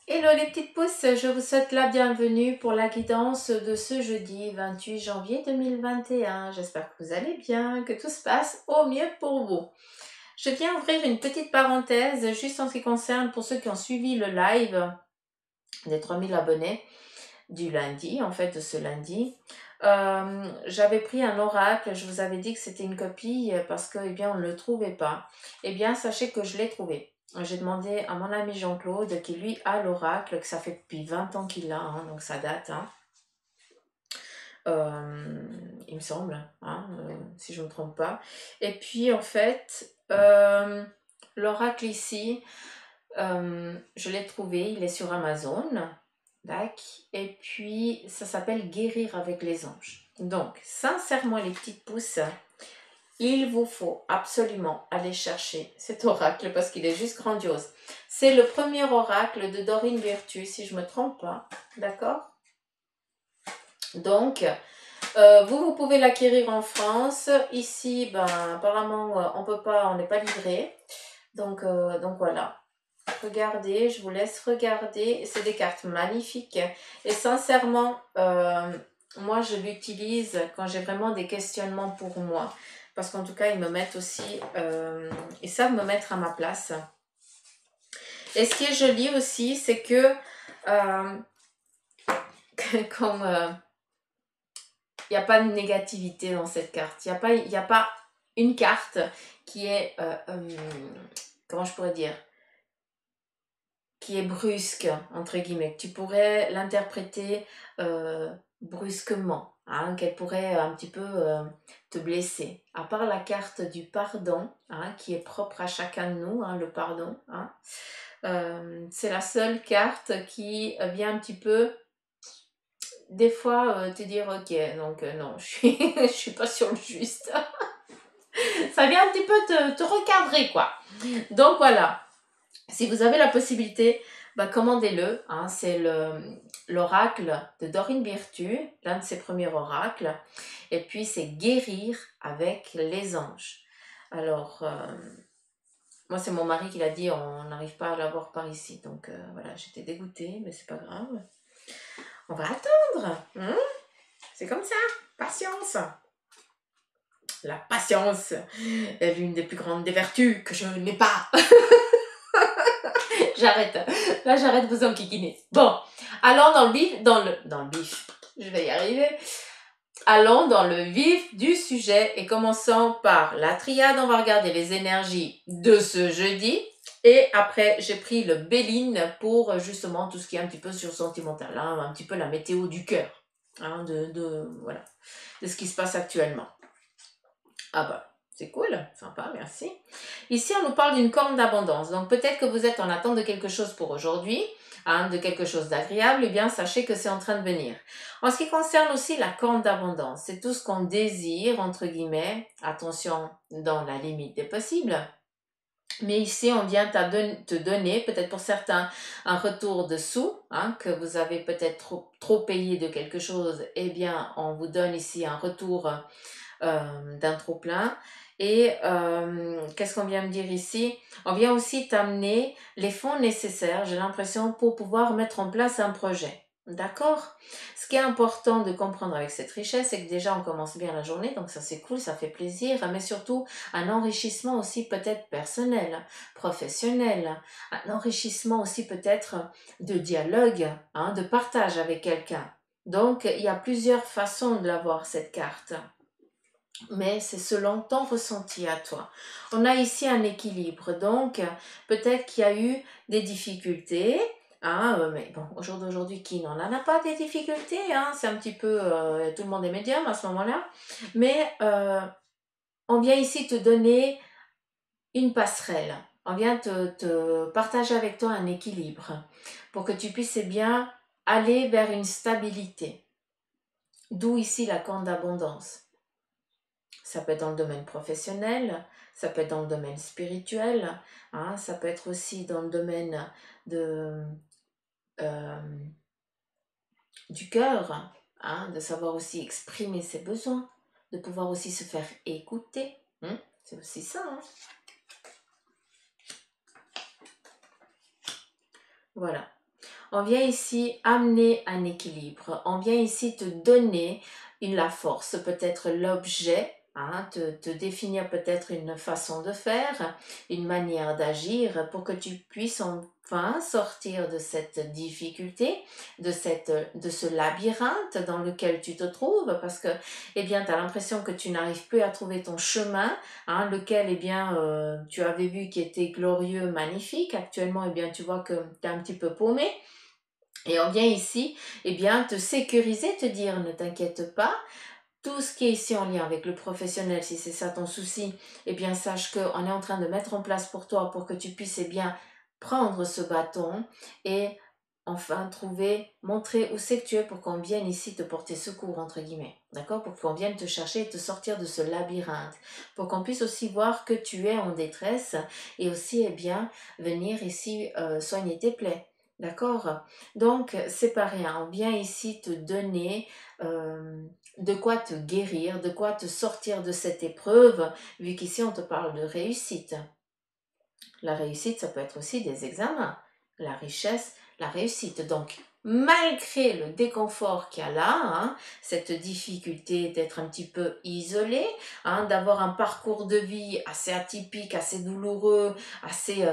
Hello les petites pousses, je vous souhaite la bienvenue pour la guidance de ce jeudi 28 janvier 2021. J'espère que vous allez bien, que tout se passe au mieux pour vous. Je viens ouvrir une petite parenthèse juste en ce qui concerne pour ceux qui ont suivi le live des 3000 abonnés du lundi, en fait de ce lundi. J'avais pris un oracle, je vous avais dit que c'était une copie parce que, eh bien, on ne le trouvait pas. Eh bien, sachez que je l'ai trouvé. J'ai demandé à mon ami Jean-Claude qui lui a l'oracle, que ça fait depuis 20 ans qu'il l'a, hein, donc ça date, hein. Il me semble, hein, si je ne me trompe pas. Et puis en fait, l'oracle ici, je l'ai trouvé, il est sur Amazon. Tac. Et puis, ça s'appelle Guérir avec les anges. Donc, sincèrement, les petites pousses, il vous faut absolument aller chercher cet oracle parce qu'il est juste grandiose. C'est le premier oracle de Dorine Virtue, si je ne me trompe pas. D'accord? Donc, vous pouvez l'acquérir en France. Ici, ben, apparemment, on peut pas, on n'est pas livré. Donc voilà. Regardez, je vous laisse regarder. C'est des cartes magnifiques. Et sincèrement, moi, je l'utilise quand j'ai vraiment des questionnements pour moi. Parce qu'en tout cas, ils me mettent aussi... ils savent me mettre à ma place. Et ce qui est joli aussi, c'est que... comme... il n'y a pas de négativité dans cette carte. Il y a pas une carte qui est... comment je pourrais dire, qui est brusque, entre guillemets. Tu pourrais l'interpréter brusquement, hein, qu'elle pourrait un petit peu te blesser. À part la carte du pardon, hein, qui est propre à chacun de nous, hein, le pardon. Hein. C'est la seule carte qui vient un petit peu, des fois, te dire, ok, donc non, je suis pas sur le juste. Ça vient un petit peu te recadrer, quoi. Donc voilà. Si vous avez la possibilité, bah, commandez-le. Hein, c'est l'oracle de Dorine Virtue, l'un de ses premiers oracles. Et puis, c'est guérir avec les anges. Alors, moi, c'est mon mari qui l'a dit, on n'arrive pas à l'avoir par ici. Donc, voilà, j'étais dégoûtée, mais c'est pas grave. On va attendre. Hein, c'est comme ça. Patience. La patience est l'une des plus grandes des vertus que je n'ai pas. J'arrête. Là, j'arrête de vous enquiquiner. Bon, allons dans le vif, dans le vif. Je vais y arriver. Allons dans le vif du sujet et commençons par la triade. On va regarder les énergies de ce jeudi. Et après, j'ai pris le Béline pour justement tout ce qui est un petit peu sur sentimental, hein, un petit peu la météo du cœur, hein, voilà, de ce qui se passe actuellement. Ah bah, c'est cool, sympa, merci. Ici, on nous parle d'une corne d'abondance. Donc, peut-être que vous êtes en attente de quelque chose pour aujourd'hui, hein, de quelque chose d'agréable. Eh bien, sachez que c'est en train de venir. En ce qui concerne aussi la corne d'abondance, c'est tout ce qu'on désire, entre guillemets. Attention, dans la limite des possibles. Mais ici, on vient te donner, peut-être pour certains, un retour de sous, hein, que vous avez peut-être trop payé de quelque chose. Eh bien, on vous donne ici un retour d'un trop-plein. Et qu'est-ce qu'on vient me dire ici? On vient aussi t'amener les fonds nécessaires, j'ai l'impression, pour pouvoir mettre en place un projet. D'accord? Ce qui est important de comprendre avec cette richesse, c'est que déjà on commence bien la journée, donc ça c'est cool, ça fait plaisir, mais surtout un enrichissement aussi peut-être personnel, professionnel, un enrichissement aussi peut-être de dialogue, hein, de partage avec quelqu'un. Donc il y a plusieurs façons de l'avoir cette carte, mais c'est selon ton ressenti à toi. On a ici un équilibre, donc peut-être qu'il y a eu des difficultés, hein, mais bon, au jour d'aujourd'hui, qui n'en a pas des difficultés, hein, c'est un petit peu, tout le monde est médium à ce moment-là, mais on vient ici te donner une passerelle, on vient te partager avec toi un équilibre, pour que tu puisses bien aller vers une stabilité, d'où ici la corne d'abondance. Ça peut être dans le domaine professionnel, ça peut être dans le domaine spirituel, hein, ça peut être aussi dans le domaine de, euh, du cœur, hein, de savoir aussi exprimer ses besoins, de pouvoir aussi se faire écouter. Hein, c'est aussi ça. Hein. Voilà. on vient ici amener un équilibre, on vient ici te donner la force, peut-être l'objet, hein, te définir peut-être une façon de faire, une manière d'agir pour que tu puisses enfin sortir de cette difficulté, de ce labyrinthe dans lequel tu te trouves, parce que eh bien, tu as l'impression que tu n'arrives plus à trouver ton chemin, hein, lequel eh bien, tu avais vu qui était glorieux, magnifique. Actuellement, eh bien, tu vois que tu es un petit peu paumé. Et on vient ici eh bien, te sécuriser, te dire ne t'inquiète pas, tout ce qui est ici en lien avec le professionnel, si c'est ça ton souci, eh bien sache qu'on est en train de mettre en place pour toi pour que tu puisses eh bien prendre ce bâton et enfin trouver, montrer où c'est que tu es pour qu'on vienne ici te porter secours entre guillemets, d'accord? Pour qu'on vienne te chercher et te sortir de ce labyrinthe, pour qu'on puisse aussi voir que tu es en détresse et aussi eh bien venir ici soigner tes plaies. D'accord? Donc, c'est pas rien. On vient ici te donner de quoi te guérir, de quoi te sortir de cette épreuve, vu qu'ici on te parle de réussite. La réussite, ça peut être aussi des examens, la richesse, la réussite. Donc, malgré le déconfort qu'il y a là, hein, cette difficulté d'être un petit peu isolé, hein, d'avoir un parcours de vie assez atypique, assez douloureux, assez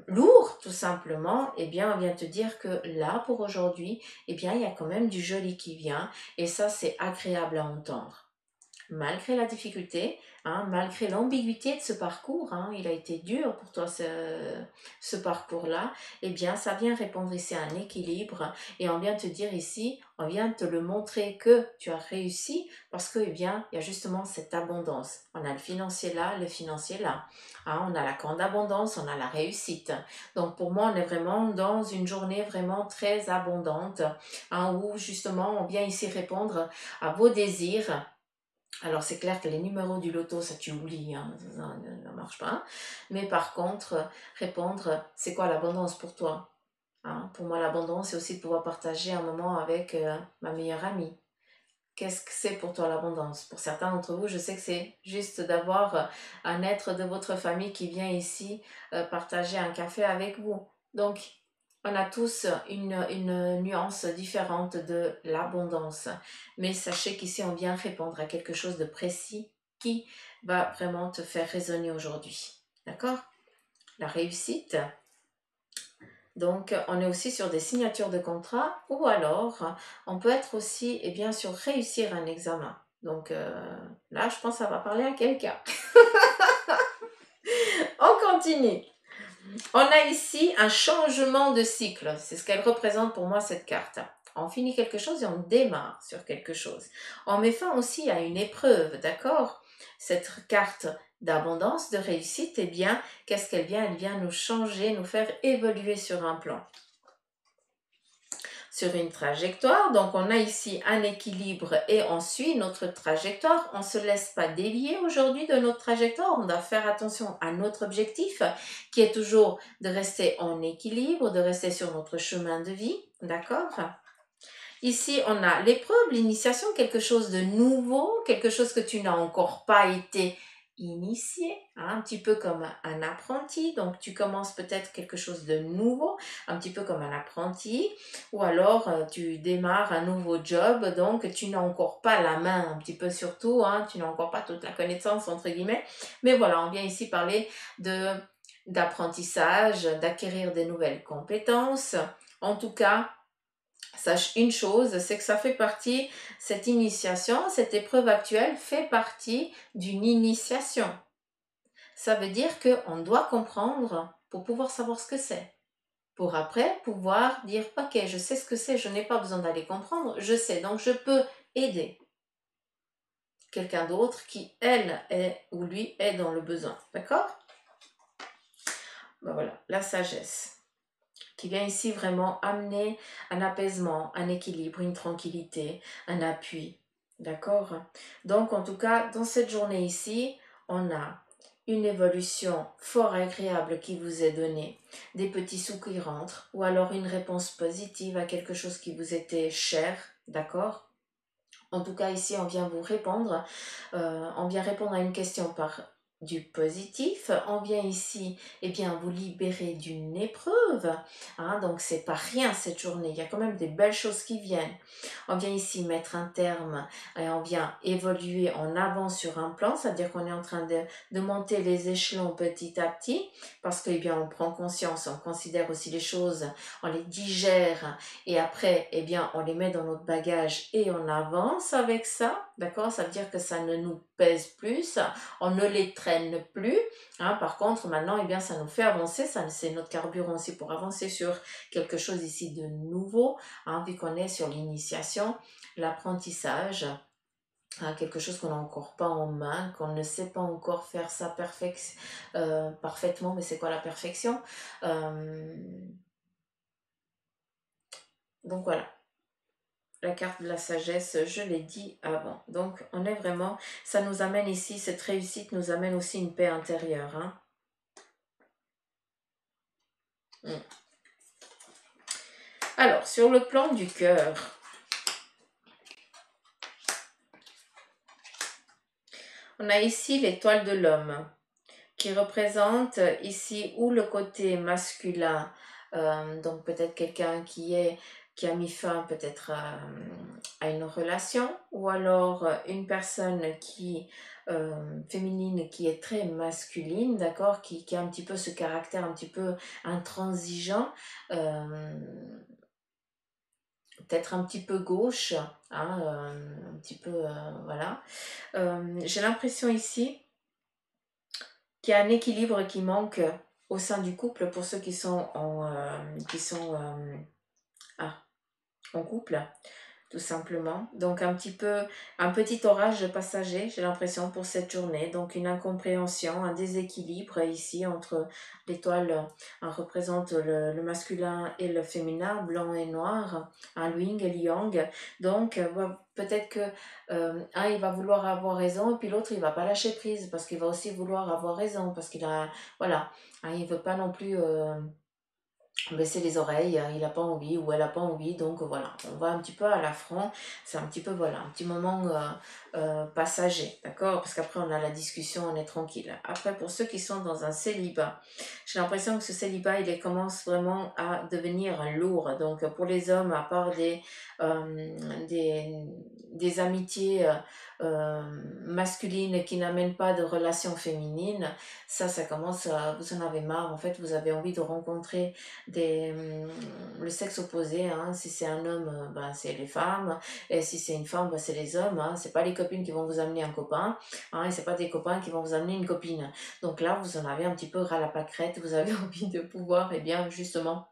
lourd, tout simplement, eh bien, on vient te dire que là, pour aujourd'hui, eh bien, il y a quand même du joli qui vient, et ça, c'est agréable à entendre. Malgré la difficulté, hein, malgré l'ambiguïté de ce parcours, hein, il a été dur pour toi ce parcours-là, eh bien ça vient répondre ici à un équilibre et on vient te dire ici, on vient te le montrer que tu as réussi parce que eh bien il y a justement cette abondance. On a le financier là, hein, on a la grande abondance, on a la réussite. Donc pour moi on est vraiment dans une journée vraiment très abondante, hein, où justement on vient ici répondre à vos désirs. Alors c'est clair que les numéros du loto, ça tu oublies, hein, ça ne marche pas. Mais par contre, répondre, c'est quoi l'abondance pour toi? Hein, pour moi, l'abondance, c'est aussi de pouvoir partager un moment avec ma meilleure amie. Qu'est-ce que c'est pour toi l'abondance? Pour certains d'entre vous, je sais que c'est juste d'avoir un être de votre famille qui vient ici partager un café avec vous. Donc, on a tous une nuance différente de l'abondance. Mais sachez qu'ici, on vient répondre à quelque chose de précis qui va vraiment te faire résonner aujourd'hui. D'accord? La réussite. Donc, on est aussi sur des signatures de contrat ou alors, on peut être aussi, et bien sûr, réussir un examen. Donc, là, je pense que ça va parler à quelqu'un. On continue. On a ici un changement de cycle. C'est ce qu'elle représente pour moi, cette carte. On finit quelque chose et on démarre sur quelque chose. On met fin aussi à une épreuve, d'accord? Cette carte d'abondance, de réussite, eh bien, qu'est-ce qu'elle vient? Elle vient nous changer, nous faire évoluer sur un plan, sur une trajectoire. Donc, on a ici un équilibre et on suit notre trajectoire. On ne se laisse pas dévier aujourd'hui de notre trajectoire. On doit faire attention à notre objectif qui est toujours de rester en équilibre, de rester sur notre chemin de vie. D'accord? Ici, on a l'épreuve, l'initiation, quelque chose de nouveau, quelque chose que tu n'as encore pas été initié, hein, un petit peu comme un apprenti. Donc, tu commences peut-être quelque chose de nouveau, un petit peu comme un apprenti, ou alors tu démarres un nouveau job, donc tu n'as encore pas la main, un petit peu surtout, hein, tu n'as encore pas toute la connaissance, entre guillemets. Mais voilà, on vient ici parler d'apprentissage, d'acquérir des nouvelles compétences. En tout cas, sache une chose, c'est que ça fait partie, cette initiation, cette épreuve actuelle fait partie d'une initiation. Ça veut dire qu'on doit comprendre pour pouvoir savoir ce que c'est. Pour après pouvoir dire, ok, je sais ce que c'est, je n'ai pas besoin d'aller comprendre, je sais, donc je peux aider quelqu'un d'autre qui, elle, est ou lui, est dans le besoin. D'accord? Ben voilà, la sagesse qui vient ici vraiment amener un apaisement, un équilibre, une tranquillité, un appui. D'accord? Donc, en tout cas, dans cette journée ici, on a une évolution fort agréable qui vous est donnée, des petits sous qui rentrent, ou alors une réponse positive à quelque chose qui vous était cher. D'accord? En tout cas, ici, on vient vous répondre. On vient répondre à une question par du positif. On vient ici, eh bien, vous libérer d'une épreuve. Hein, donc, c'est pas rien cette journée. Il y a quand même des belles choses qui viennent. On vient ici mettre un terme et on vient évoluer en avant sur un plan. C'est-à-dire qu'on est en train de monter les échelons petit à petit parce que, eh bien, on prend conscience, on considère aussi les choses, on les digère et après, eh bien, on les met dans notre bagage et on avance avec ça. D'accord? Ça veut dire que ça ne nous pèse plus, on ne les traîne plus. Hein, par contre, maintenant, eh bien, ça nous fait avancer, ça, c'est notre carburant aussi pour avancer sur quelque chose ici de nouveau, hein, vu qu'on est sur l'initiation, l'apprentissage, hein, quelque chose qu'on n'a encore pas en main, qu'on ne sait pas encore faire ça parfaitement, mais c'est quoi la perfection? Donc voilà. La carte de la sagesse, je l'ai dit avant. Donc, on est vraiment, ça nous amène ici, cette réussite nous amène aussi une paix intérieure. Hein. Alors, sur le plan du cœur, on a ici l'étoile de l'homme qui représente ici ou le côté masculin, donc peut-être quelqu'un qui a mis fin peut-être à une relation, ou alors une personne qui féminine qui est très masculine, d'accord, qui a un petit peu ce caractère un petit peu intransigeant, peut-être un petit peu gauche, hein, un petit peu, voilà. J'ai l'impression ici qu'il y a un équilibre qui manque au sein du couple pour ceux qui sont ah, en couple, tout simplement. Donc un petit orage passager, j'ai l'impression, pour cette journée. Donc une incompréhension, un déséquilibre ici entre l'étoile représente le masculin et le féminin, blanc et noir, un yin et le yang. Donc peut-être que un il va vouloir avoir raison et puis l'autre il va pas lâcher prise parce qu'il va aussi vouloir avoir raison parce qu'il a voilà, hein, il veut pas non plus baisser les oreilles, hein, il n'a pas envie ou elle n'a pas envie, donc voilà, on va un petit peu à l'affront, c'est un petit peu, voilà, un petit moment passager, d'accord, parce qu'après on a la discussion, on est tranquille. Après, pour ceux qui sont dans un célibat, j'ai l'impression que ce célibat, commence vraiment à devenir lourd, donc pour les hommes, à part des amitiés masculines qui n'amènent pas de relations féminines, ça commence à, vous en avez marre, en fait, vous avez envie de rencontrer le sexe opposé, hein. Si c'est un homme, ben, c'est les femmes, et si c'est une femme, ben, c'est les hommes, hein. C'est pas les copines qui vont vous amener un copain, hein, et c'est pas des copains qui vont vous amener une copine. Donc là, vous en avez un petit peu ras la pâquerette, vous avez envie de pouvoir, eh bien, justement,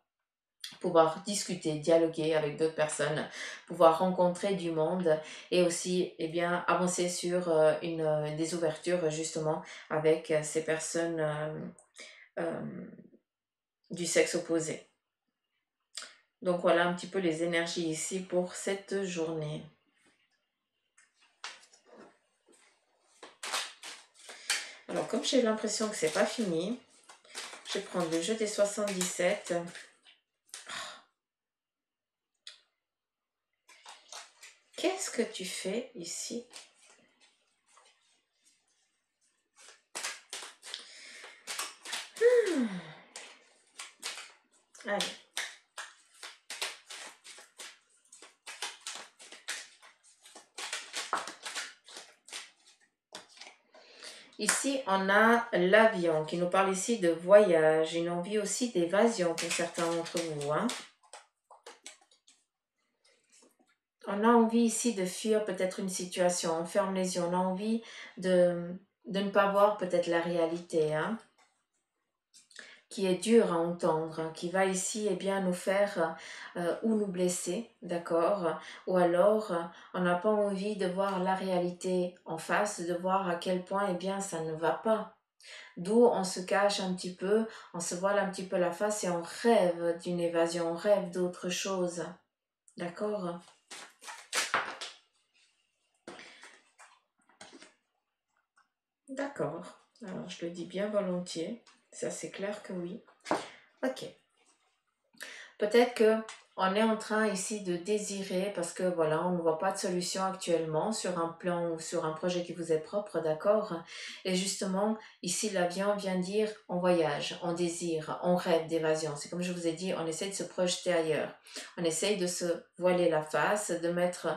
pouvoir discuter, dialoguer avec d'autres personnes, pouvoir rencontrer du monde et aussi, eh bien, avancer sur des ouvertures, justement, avec ces personnes euh, du sexe opposé. Donc voilà un petit peu les énergies ici pour cette journée. Alors comme j'ai l'impression que c'est pas fini, je vais prendre le jeu des 77. Qu'est-ce que tu fais ici? Allez. Ici, on a l'avion qui nous parle ici de voyage, une envie aussi d'évasion pour certains d'entre vous. Hein. On a envie ici de fuir peut-être une situation, on ferme les yeux, on a envie de ne pas voir peut-être la réalité, hein, qui est dure à entendre, hein, qui va ici eh bien, nous faire ou nous blesser, d'accord, ou alors on n'a pas envie de voir la réalité en face, de voir à quel point eh bien, ça ne va pas. D'où on se cache un petit peu, on se voile un petit peu la face et on rêve d'une évasion, on rêve d'autre chose. D'accord? D'accord. Alors, je le dis bien volontiers. Ça, c'est clair que oui. Ok. Peut-être que On est en train ici de désirer parce que voilà, on ne voit pas de solution actuellement sur un plan ou sur un projet qui vous est propre, d'accord? Et justement, ici, l'avion vient dire on voyage, on désire, on rêve d'évasion. C'est comme je vous ai dit, on essaie de se projeter ailleurs. On essaye de se voiler la face, de mettre,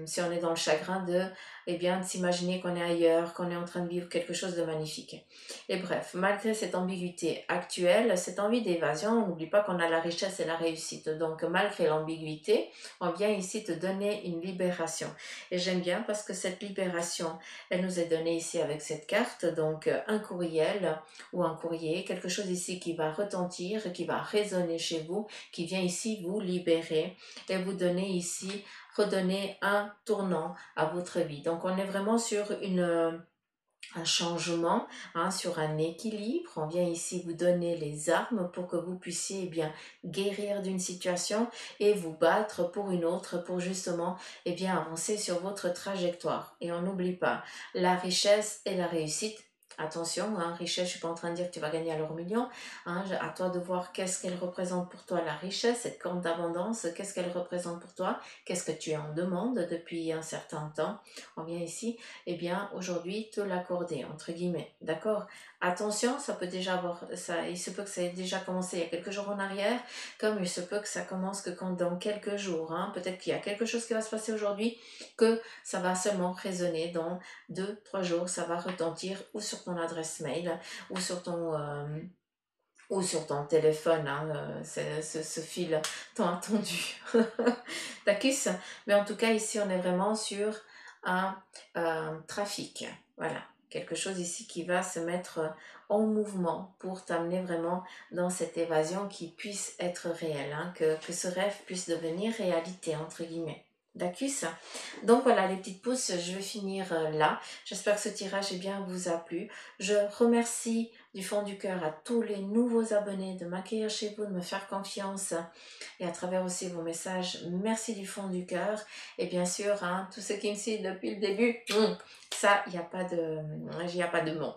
si on est dans le chagrin, eh bien, de s'imaginer qu'on est ailleurs, qu'on est en train de vivre quelque chose de magnifique. Et bref, malgré cette ambiguïté actuelle, cette envie d'évasion, on n'oublie pas qu'on a la richesse et la réussite. Donc, malgré l'ambiguïté, on vient ici te donner une libération. Et j'aime bien parce que cette libération, elle nous est donnée ici avec cette carte. Donc, un courriel ou un courrier, quelque chose ici qui va retentir, qui va résonner chez vous, qui vient ici vous libérer et vous donner ici, redonner un tournant à votre vie. Donc, on est vraiment sur un changement, sur un équilibre. On vient ici vous donner les armes pour que vous puissiez bien guérir d'une situation et vous battre pour une autre pour justement bien avancer sur votre trajectoire. Et on n'oublie pas la richesse et la réussite. Attention, richesse, je ne suis pas en train de dire que tu vas gagner à l'euro million. À toi de voir qu'est-ce qu'elle représente pour toi la richesse, cette corne d'abondance, qu'est-ce qu'elle représente pour toi, qu'est-ce que tu en demandes depuis un certain temps. On vient ici bien aujourd'hui te l'accorder, entre guillemets, d'accord? Attention, ça peut déjà avoir, il se peut que ça ait déjà commencé il y a quelques jours en arrière, comme il se peut que ça commence que dans quelques jours, peut-être qu'il y a quelque chose qui va se passer aujourd'hui, que ça va seulement résonner dans 2-3 jours, ça va retentir ou sur ton adresse mail, ou sur ton téléphone, ce fil tant attendu. Tacus. Mais en tout cas, ici, on est vraiment sur un trafic. Voilà, quelque chose ici qui va se mettre en mouvement pour t'amener vraiment dans cette évasion qui puisse être réelle, que ce rêve puisse devenir réalité, entre guillemets. D'accord. Donc voilà les petites pouces, je vais finir là. J'espère que ce tirage vous a plu. Je remercie du fond du cœur à tous les nouveaux abonnés de m'accueillir chez vous, de me faire confiance et à travers aussi vos messages. Merci du fond du cœur. Et bien sûr, tous ceux qui me suivent depuis le début, ça, il n'y a pas de mots.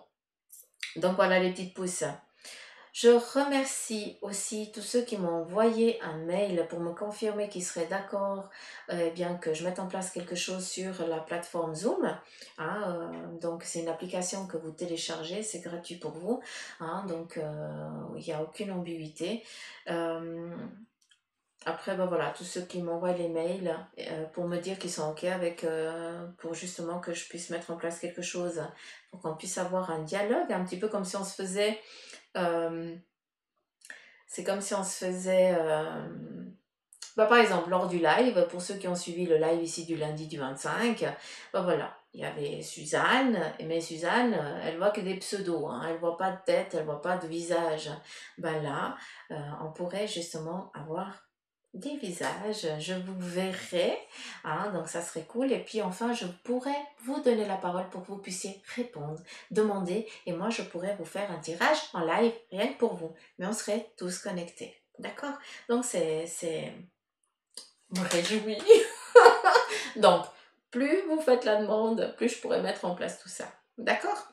Donc voilà les petites pouces. Je remercie aussi tous ceux qui m'ont envoyé un mail pour me confirmer qu'ils seraient d'accord bien que je mette en place quelque chose sur la plateforme Zoom. Donc c'est une application que vous téléchargez, c'est gratuit pour vous. Donc il n'y a aucune ambiguïté. Après, voilà, tous ceux qui m'envoient les mails pour me dire qu'ils sont OK avec, pour justement que je puisse mettre en place quelque chose, pour qu'on puisse avoir un dialogue, un petit peu comme si on se faisait... c'est comme si on se faisait... par exemple, lors du live, pour ceux qui ont suivi le live ici du lundi du 25, voilà, il y avait Suzanne, mais Suzanne, elle voit que des pseudos, elle voit pas de tête, elle voit pas de visage. Là, on pourrait justement avoir des visages, je vous verrai, donc ça serait cool. Et puis enfin, je pourrais vous donner la parole pour que vous puissiez répondre, demander, et moi je pourrais vous faire un tirage en live, rien que pour vous, mais on serait tous connectés, d'accord? Donc c'est me réjouit. Donc, plus vous faites la demande, plus je pourrais mettre en place tout ça, d'accord?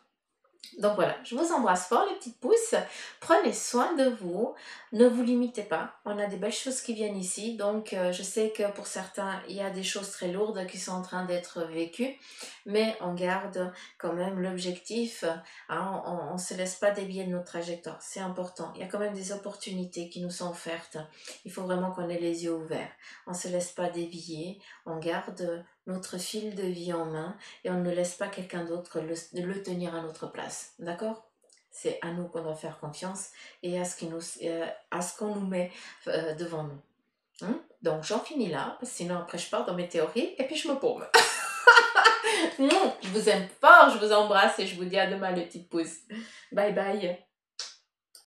Donc voilà, je vous embrasse fort les petites pouces, prenez soin de vous, ne vous limitez pas, on a des belles choses qui viennent ici, donc je sais que pour certains il y a des choses très lourdes qui sont en train d'être vécues, mais on garde quand même l'objectif, on ne se laisse pas dévier de notre trajectoire, c'est important, il y a quand même des opportunités qui nous sont offertes, il faut vraiment qu'on ait les yeux ouverts, on ne se laisse pas dévier, on garde notre fil de vie en main, et on ne laisse pas quelqu'un d'autre le tenir à notre place. D'accord? C'est à nous qu'on doit faire confiance et à ce qu'on nous met devant nous. Donc j'en finis là, parce que sinon après je pars dans mes théories et puis je me paume. Je vous aime fort, je vous embrasse et je vous dis à demain les petites pouces. Bye bye.